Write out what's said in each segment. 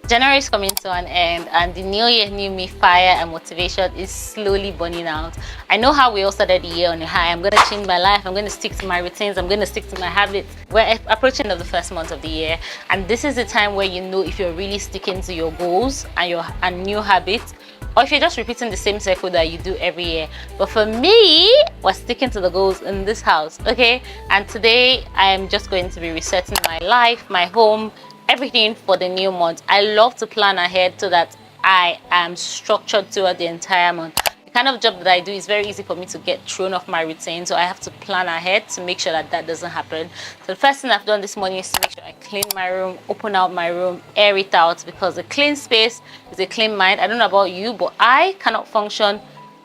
January is coming to an end, and the new year, new me fire and motivation is slowly burning out. I know how we all started the year on a high. I'm going to change my life. I'm going to stick to my routines. I'm going to stick to my habits. We're approaching the first month of the year, and this is the time where you know if you're really sticking to your goals and new habits, or if you're just repeating the same cycle that you do every year. But for me, we're sticking to the goals in this house, okay? And today I am just going to be resetting my life, my home, everything for the new month. I love to plan ahead so that I am structured throughout the entire month. The kind of job that I do is very easy for me to get thrown off my routine, so I have to plan ahead to make sure that that doesn't happen. So the first thing I've done this morning is to make sure I clean my room, open out my room, air it out, because a clean space is a clean mind. I don't know about you, but I cannot function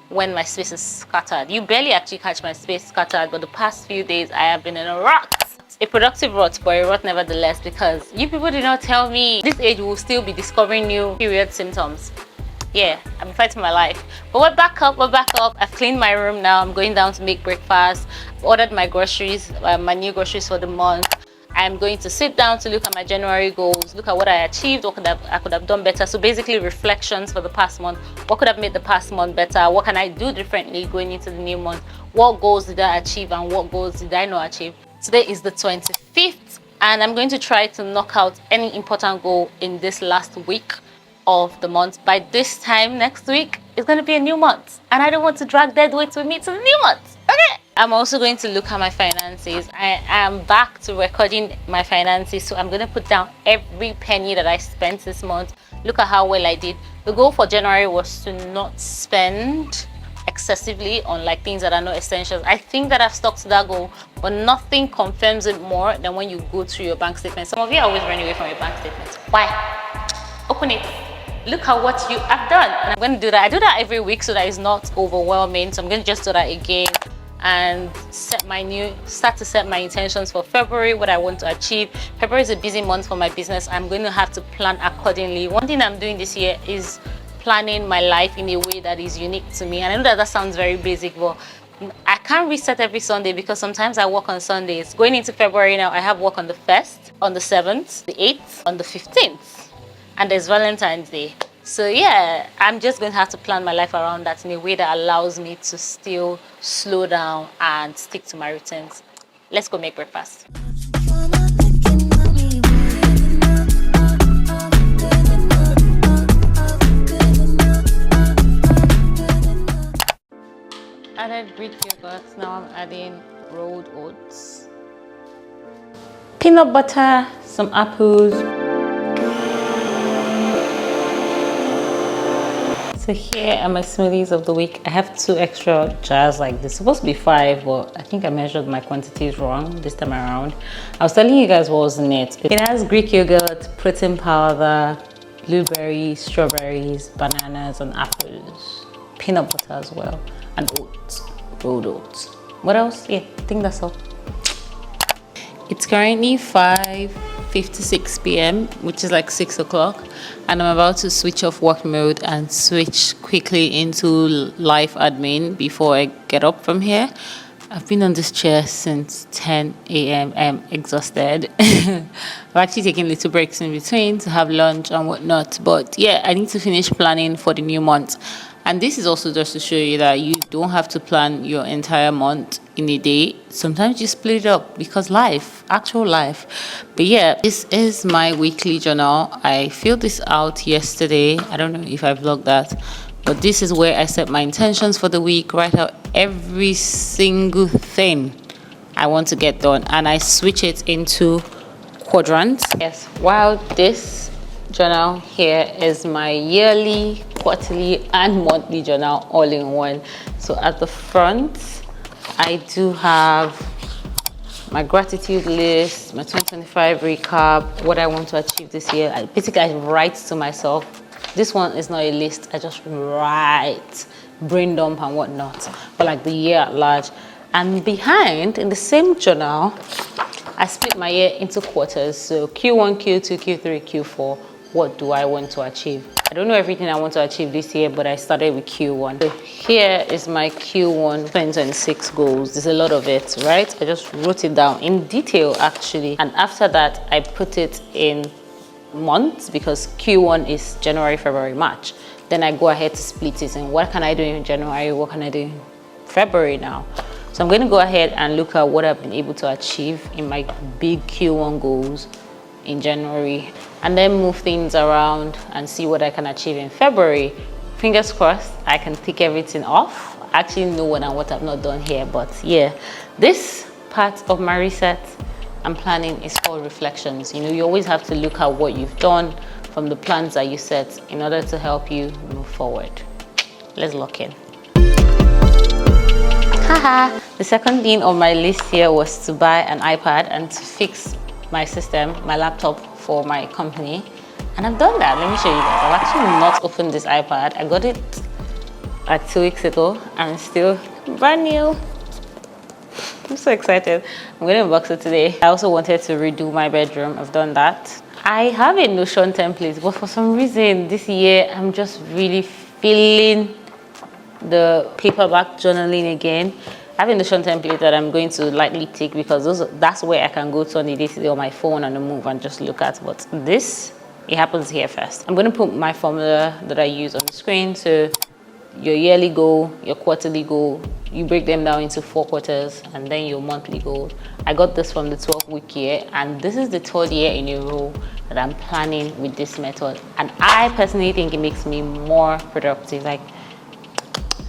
when my space is scattered. You barely actually catch my space scattered, but the past few days I have been in a rut. A productive rut, but a rut nevertheless, because you people did not tell me this age will still be discovering new period symptoms. Yeah, I've been fighting my life, but we're back up. I've cleaned my room now. I'm going down to make breakfast. I've ordered my groceries, my new groceries for the month. I'm going to sit down to look at my January goals, look at what I achieved, what I could have done better. So basically reflections for the past month. What could have made the past month better? What can I do differently going into the new month? What goals did I achieve and what goals did I not achieve? Today is the 25th, and I'm going to try to knock out any important goal in this last week of the month. By this time next week, it's going to be a new month, and I don't want to drag dead weight with me to the new month. Okay. I'm also going to look at my finances. I am back to recording my finances, so I'm going to put down every penny that I spent this month. Look at how well I did. The goal for January was to not spend excessively on like things that are not essentials. I think that I've stuck to that goal, but nothing confirms it more than when you go through your bank statement. Some of you always run away from your bank statement. Why? Open it. Look at what you have done. And I'm going to do that. I do that every week so that it's not overwhelming. So I'm going to just do that again and start to set my intentions for February, what I want to achieve. February is a busy month for my business. I'm going to have to plan accordingly. One thing I'm doing this year is planning my life in a way that is unique to me. And I know that sounds very basic, but I can't reset every Sunday because sometimes I work on Sundays. Going into February now, I have work on the 1st, on the 7th, the 8th, on the 15th, and there's Valentine's Day. So yeah, I'm just going to have to plan my life around that in a way that allows me to still slow down and stick to my routines. Let's go make breakfast. Added Greek yogurt. Now I'm adding rolled oats, peanut butter, some apples. So here are my smoothies of the week. I have 2 extra jars like this. It's supposed to be 5, but I think I measured my quantities wrong this time around. I was telling you guys what was in it. It has Greek yogurt, protein powder, blueberries, strawberries, bananas, and apples. Peanut butter as well. And oats, rolled oats. What else? Yeah, I think that's all. It's currently 5:56 p.m., which is like 6 o'clock, and I'm about to switch off work mode and switch quickly into life admin before I get up from here. I've been on this chair since 10 a.m. I'm exhausted. I've actually taken little breaks in between to have lunch and whatnot, but yeah, I need to finish planning for the new month. And this is also just to show you that you don't have to plan your entire month in a day. Sometimes you split it up because actual life. But yeah, this is my weekly journal. I filled this out yesterday. I don't know if I vlogged that, but this is where I set my intentions for the week, write out every single thing I want to get done, and I switch it into quadrants. Yes, while this journal here is my yearly, quarterly, and monthly journal all in one. So at the front, I do have my gratitude list, my 2025 recap, what I want to achieve this year. I write to myself. This one is not a list. I just write, brain dump and whatnot, but like the year at large. And behind, in the same journal, I split my year into quarters. So Q1, Q2, Q3, Q4. What do I want to achieve? I don't know everything I want to achieve this year, but I started with Q1. So here is my Q1 2026 goals. There's a lot of it, right? I just wrote it down in detail, actually. And after that, I put it in months because Q1 is January, February, March. Then I go ahead to split it, and what can I do in January, what can I do in February now? So I'm going to go ahead and look at what I've been able to achieve in my big Q1 goals in January, and then move things around and see what I can achieve in February. Fingers crossed I can tick everything off. I actually know what I've not done here, but yeah, this part of my reset and planning is called reflections. You know, you always have to look at what you've done from the plans that you set in order to help you move forward. Let's lock in. Haha, the second thing on my list here was to buy an iPad and to fix my system, my laptop for my company. And I've done that. Let me show you guys. I've actually not opened this iPad. I got it like 2 weeks ago and it's still brand new. I'm so excited. I'm going to unbox it today. I also wanted to redo my bedroom. I've done that. I have a Notion template, but for some reason this year I'm just really feeling the paperback journaling again. I have a Notion template that I'm going to lightly tick because that's where I can go to on the day-to-day on my phone on the move and just look at. But this, it happens here first. I'm going to put my formula that I use on the screen. So your yearly goal, your quarterly goal, you break them down into 4 quarters, and then your monthly goal. I got this from the 12-week year, and this is the 3rd year in a row that I'm planning with this method. And I personally think it makes me more productive. Like,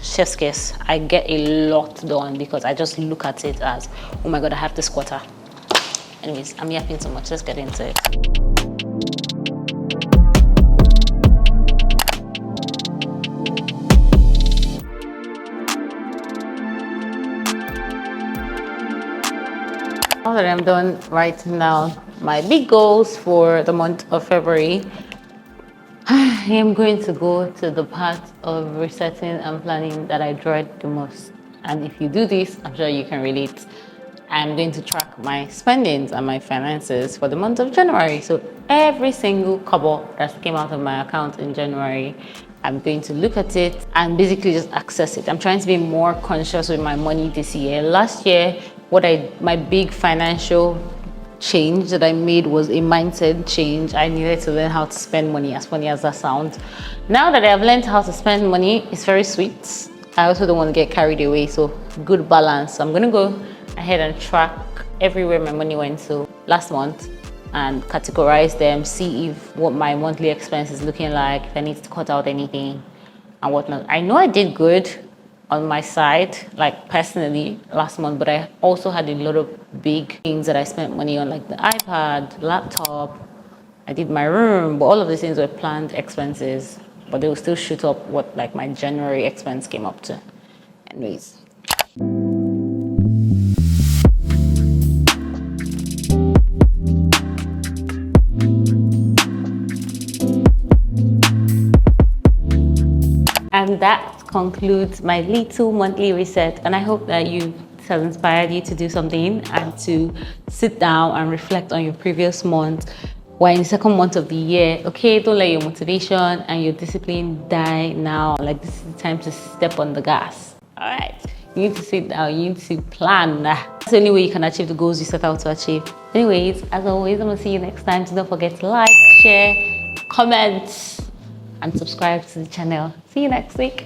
chef's kiss, I get a lot done because I just look at it as, oh my god, I have this quarter. Anyways, I'm yapping so much. Let's get into it. Now that I'm done writing down my big goals for the month of February, I am going to go to the part of resetting and planning that I dread the most. And if you do this, I'm sure you can relate. I'm going to track my spendings and my finances for the month of January. So every single kobo that came out of my account in January, I'm going to look at it and basically just access it. I'm trying to be more conscious with my money this year. Last year, my big financial change that I made was a mindset change. I needed to learn how to spend money, as funny as that sounds. Now that I've learned how to spend money, it's very sweet. I also don't want to get carried away, so good balance. So I'm gonna go ahead and track everywhere my money went to last month and categorize them, see if what my monthly expense is looking like, if I need to cut out anything and whatnot. I know I did good on my side, like personally last month, but I also had a lot of big things that I spent money on, like the iPad, laptop, I did my room, but all of these things were planned expenses, but they will still shoot up what like my January expense came up to. Anyways. And that concludes my little monthly reset, and I hope that it has inspired you to do something and to sit down and reflect on your previous month. We're in the 2nd month of the year. Okay, don't let your motivation and your discipline die now. Like, this is the time to step on the gas. All right, you need to sit down, you need to plan. That's the only way you can achieve the goals you set out to achieve. Anyways, as always, I'm gonna see you next time. So don't forget to like, share, comment, and subscribe to the channel. See you next week.